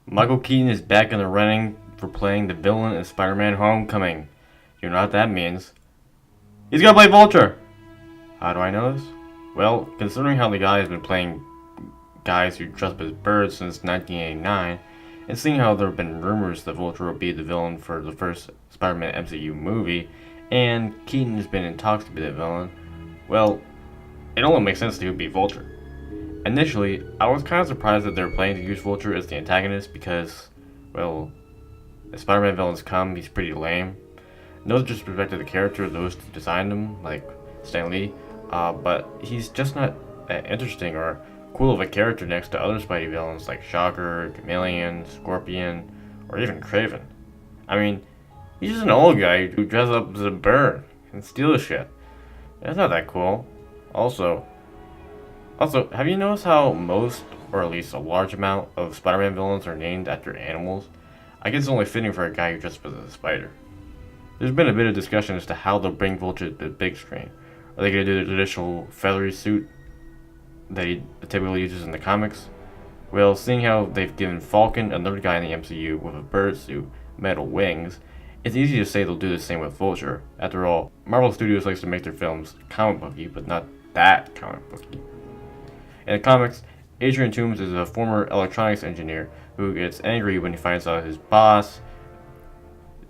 Michael Keaton is back in the running for playing the villain in Spider-Man Homecoming. You know what that means? He's gonna play Vulture! How do I know this? Well, considering how the guy has been playing guys who dress up as birds since 1989, and seeing how there have been rumors that Vulture will be the villain for the first Spider-Man MCU movie, and Keaton has been in talks to be the villain, well, it only makes sense that he would be Vulture. Initially, I was kind of surprised that they were planning to use Vulture as the antagonist because, well, as Spider-Man villains come, he's pretty lame. No disrespect to the character, those who designed him, like Stan Lee, but he's just not that interesting or cool of a character next to other Spidey villains like Shocker, Chameleon, Scorpion, or even Kraven. I mean, he's just an old guy who dresses up as a bird and steals shit. That's not that cool. Also, have you noticed how most, or at least a large amount, of Spider-Man villains are named after animals? I guess it's only fitting for a guy who dresses up as a spider. There's been a bit of discussion as to how they'll bring Vulture to the big screen. Are they going to do the traditional feathery suit that he typically uses in the comics? Well, seeing how they've given Falcon, another guy in the MCU, with a bird suit, metal wings, it's easy to say they'll do the same with Vulture. After all, Marvel Studios likes to make their films comic booky, but not that comic booky. In the comics, Adrian Toomes is a former electronics engineer who gets angry when he finds out his boss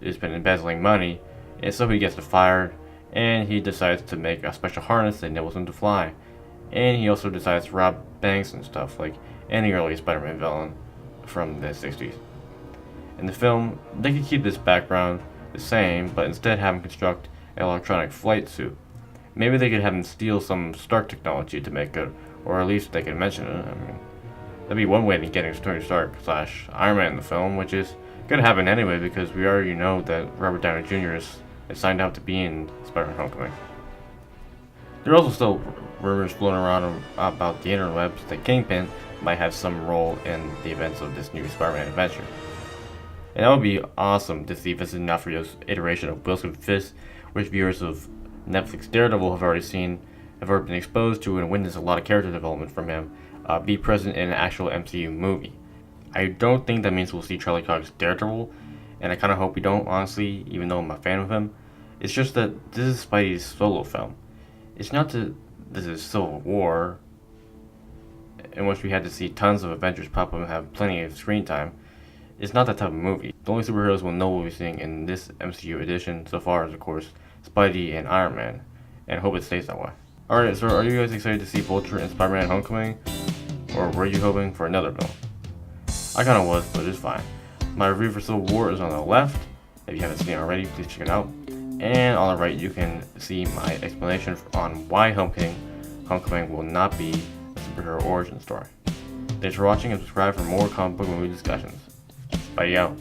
has been embezzling money, and so he gets fired, and he decides to make a special harness that enables him to fly. And he also decides to rob banks and stuff like any early Spider-Man villain from the 60s. In the film, they could keep this background the same, but instead have him construct an electronic flight suit. Maybe they could have him steal some Stark technology to make it, or at least they could mention it. I mean, that'd be one way to getting Tony Stark / Iron Man in the film, which is gonna happen anyway because we already know that Robert Downey Jr. is signed out to be in Spider-Man Homecoming. There are also still rumors floating around about the interwebs that Kingpin might have some role in the events of this new Spider-Man adventure. And that would be awesome to see Vincent D'Onofrio's iteration of Wilson Fisk, which viewers of Netflix Daredevil have already been exposed to and witnessed a lot of character development from him, be present in an actual MCU movie. I don't think that means we'll see Charlie Cox's Daredevil, and I kind of hope we don't, honestly, even though I'm a fan of him. It's just that this is Spidey's solo film. It's not that this is Civil War, in which we had to see tons of Avengers pop up and have plenty of screen time. It's not that type of movie. The only superheroes we'll know we'll be seeing in this MCU edition so far is, of course, Spidey and Iron Man, and I hope it stays that way. Alright, so are you guys excited to see Vulture in Spider-Man Homecoming? Or were you hoping for another film? I kinda was, but it's fine. My review for Civil War is on the left. If you haven't seen it already, please check it out. And on the right, you can see my explanation on why Homecoming will not be a superhero origin story. Thanks for watching and subscribe for more comic book movie discussions. Bye out.